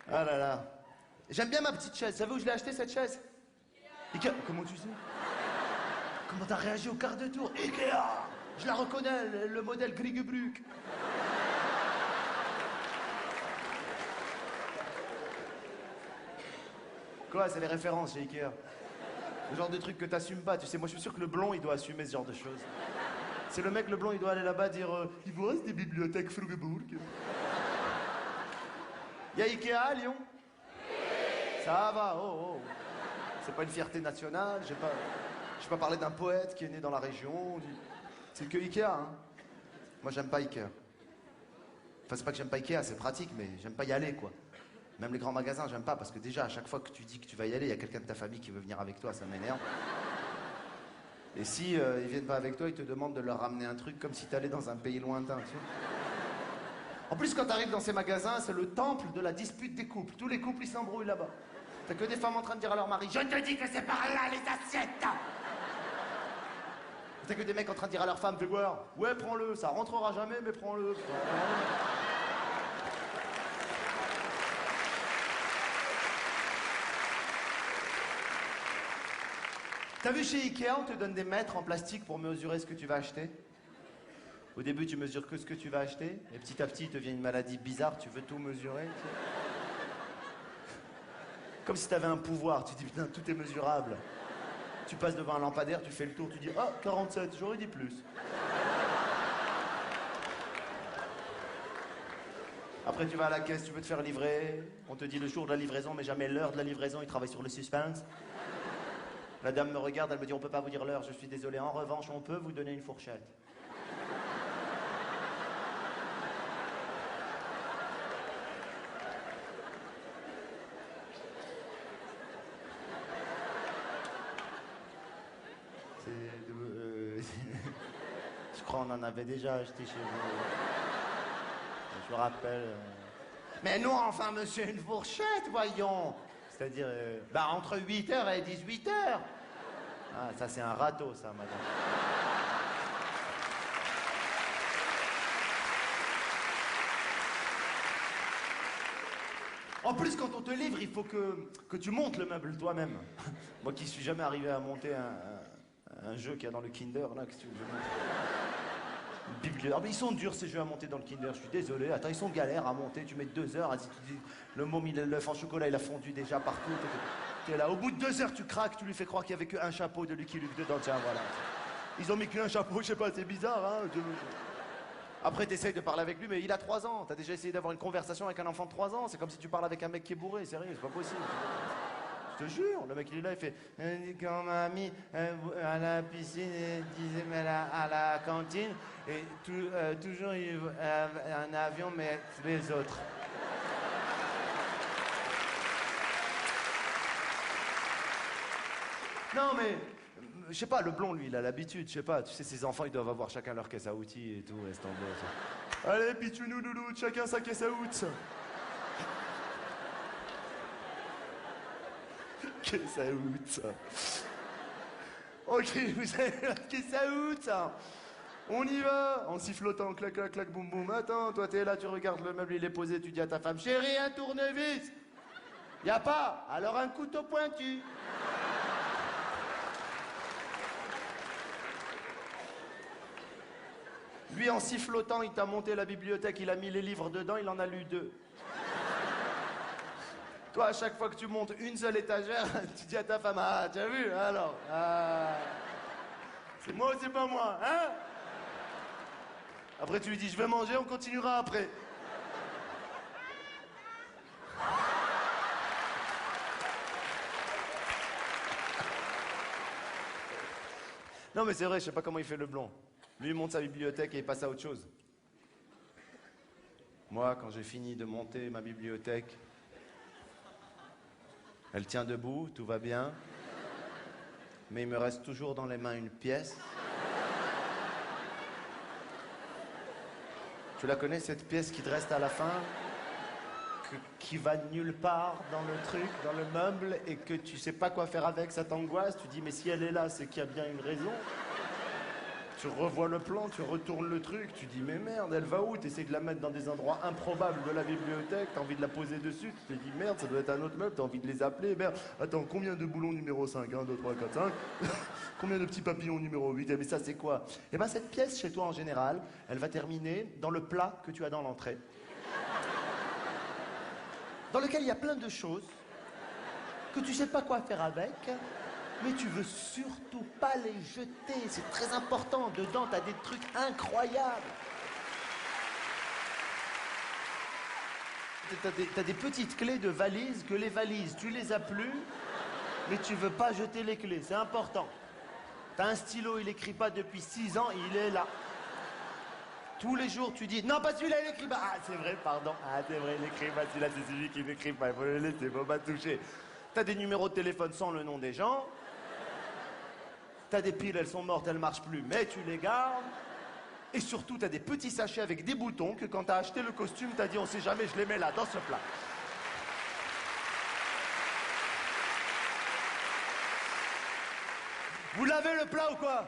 Ah là là. J'aime bien ma petite chaise. Savez où je l'ai acheté cette chaise? Ikea. Comment tu sais? Comment t'as réagi au quart de tour? Ikea. Je la reconnais, le modèle Grigubruk. Quoi, c'est les références chez Ikea. Le genre de truc que t'assumes pas, tu sais. Moi, je suis sûr que le blond, il doit assumer ce genre de choses. C'est le mec, le blond, il doit aller là-bas dire il vous reste des bibliothèques Frugeburg? Y a Ikea à Lyon? Ça va, oh, oh. C'est pas une fierté nationale, j'ai pas parlé d'un poète qui est né dans la région. C'est que Ikea, hein. Moi, j'aime pas Ikea. Enfin, c'est pas que j'aime pas Ikea, c'est pratique, mais j'aime pas y aller, quoi. Même les grands magasins, j'aime pas, parce que déjà, à chaque fois que tu dis que tu vas y aller, il y a quelqu'un de ta famille qui veut venir avec toi, ça m'énerve. Et si ils viennent pas avec toi, ils te demandent de leur ramener un truc comme si t'allais dans un pays lointain, tu vois. En plus, quand t'arrives dans ces magasins, c'est le temple de la dispute des couples. Tous les couples, ils s'embrouillent là-bas. T'as que des femmes en train de dire à leur mari, je te dis que c'est par là les assiettes. T'as que des mecs en train de dire à leur femme, fais voir, ouais, prends-le, ça rentrera jamais, mais prends-le. T'as vu chez Ikea, on te donne des mètres en plastique pour mesurer ce que tu vas acheter? Au début, tu mesures que ce que tu vas acheter, et petit à petit, il te vient une maladie bizarre, tu veux tout mesurer. Tu sais. Comme si t'avais un pouvoir, tu dis putain, tout est mesurable. Tu passes devant un lampadaire, tu fais le tour, tu dis ah, 47, j'aurais dit plus. Après, tu vas à la caisse, tu veux te faire livrer, on te dit le jour de la livraison, mais jamais l'heure de la livraison, ils travaillent sur le suspense. La dame me regarde, elle me dit on peut pas vous dire l'heure, je suis désolé. En revanche, on peut vous donner une fourchette. Je crois qu'on en avait déjà acheté chez vous. Je me rappelle. Mais non, enfin, monsieur, une fourchette, voyons. C'est-à-dire, entre 8h et 18h. Ah, ça, c'est un râteau, ça, madame. En plus, quand on te livre, il faut que tu montes le meuble toi-même. Moi qui suis jamais arrivé à monter un jeu qu'il y a dans le Kinder, là, qu'est-ce que tu veux que je monte? Ah, mais ils sont durs ces jeux à monter dans le Kinder, je suis désolé. Attends, ils sont galères à monter, tu mets 2 heures, tu dis, le môme, l'œuf en chocolat, il a fondu déjà partout. T'es là, au bout de 2 heures, tu craques, tu lui fais croire qu'il n'y avait qu'un chapeau de Lucky Luke dedans, tiens, voilà. Ils ont mis qu'un chapeau, je sais pas, c'est bizarre, hein. Après, t'essayes de parler avec lui, mais il a 3 ans. T'as déjà essayé d'avoir une conversation avec un enfant de 3 ans. C'est comme si tu parles avec un mec qui est bourré, sérieux, c'est pas possible. Je te jure, le mec il est là, il fait quand ma amie à la piscine, il disait mais à la cantine, et toujours il un avion, mais les autres. Non mais, je sais pas, le blond lui, il a l'habitude, je sais pas, tu sais, ces enfants ils doivent avoir chacun leur caisse à outils et tout, laisse tomber. Ça. Allez, pitchounou loulou, chacun sa caisse à outils. Caisse à outils. Ok, vous avez la caisse à outils. On y va, en sifflotant, clac, clac, clac, boum, boum. Attends, toi t'es là, tu regardes le meuble, il est posé, tu dis à ta femme, chérie, un tournevis. Y a pas, alors un couteau pointu. Lui, en sifflotant, il t'a monté la bibliothèque, il a mis les livres dedans, il en a lu 2. Toi, à chaque fois que tu montes une seule étagère, tu dis à ta femme, ah, tu as vu, alors, c'est moi ou c'est pas moi, hein? Après, tu lui dis, je vais manger, on continuera après. Non, mais c'est vrai, je sais pas comment il fait le blond. Lui, il monte sa bibliothèque et il passe à autre chose. Moi, quand j'ai fini de monter ma bibliothèque, elle tient debout, tout va bien. Mais il me reste toujours dans les mains une pièce. Tu la connais, cette pièce qui te reste à la fin? Qui va nulle part dans le truc, dans le meuble, et que tu sais pas quoi faire avec, ça t'angoisse. Tu dis, mais si elle est là, c'est qu'il y a bien une raison. Tu revois le plan, tu retournes le truc, tu dis mais merde, elle va où? T'essaies de la mettre dans des endroits improbables de la bibliothèque, t'as envie de la poser dessus, tu te dis merde, ça doit être un autre meuble, t'as envie de les appeler, merde. Attends, combien de boulons numéro 5? 1, 2, 3, 4, 5. Combien de petits papillons numéro 8? Eh, mais ça c'est quoi? Eh ben cette pièce chez toi en général, elle va terminer dans le plat que tu as dans l'entrée. Dans lequel il y a plein de choses que tu sais pas quoi faire avec. Mais tu veux surtout pas les jeter, c'est très important. Dedans, t'as des trucs incroyables. T'as des petites clés de valises que les valises, tu les as plus, mais tu veux pas jeter les clés, c'est important. T'as un stylo, il écrit pas depuis 6 ans, il est là. Tous les jours, tu dis, non, pas celui-là, il écrit pas. Ah, c'est vrai, pardon. Ah, c'est vrai, il écrit pas, celui-là, c'est celui qui n'écrit pas. Il faut le laisser, faut pas toucher. T'as des numéros de téléphone sans le nom des gens. T'as des piles, elles sont mortes, elles marchent plus, mais tu les gardes. Et surtout, t'as des petits sachets avec des boutons que quand t'as acheté le costume, t'as dit, on sait jamais, je les mets là, dans ce plat. Vous lavez le plat ou quoi?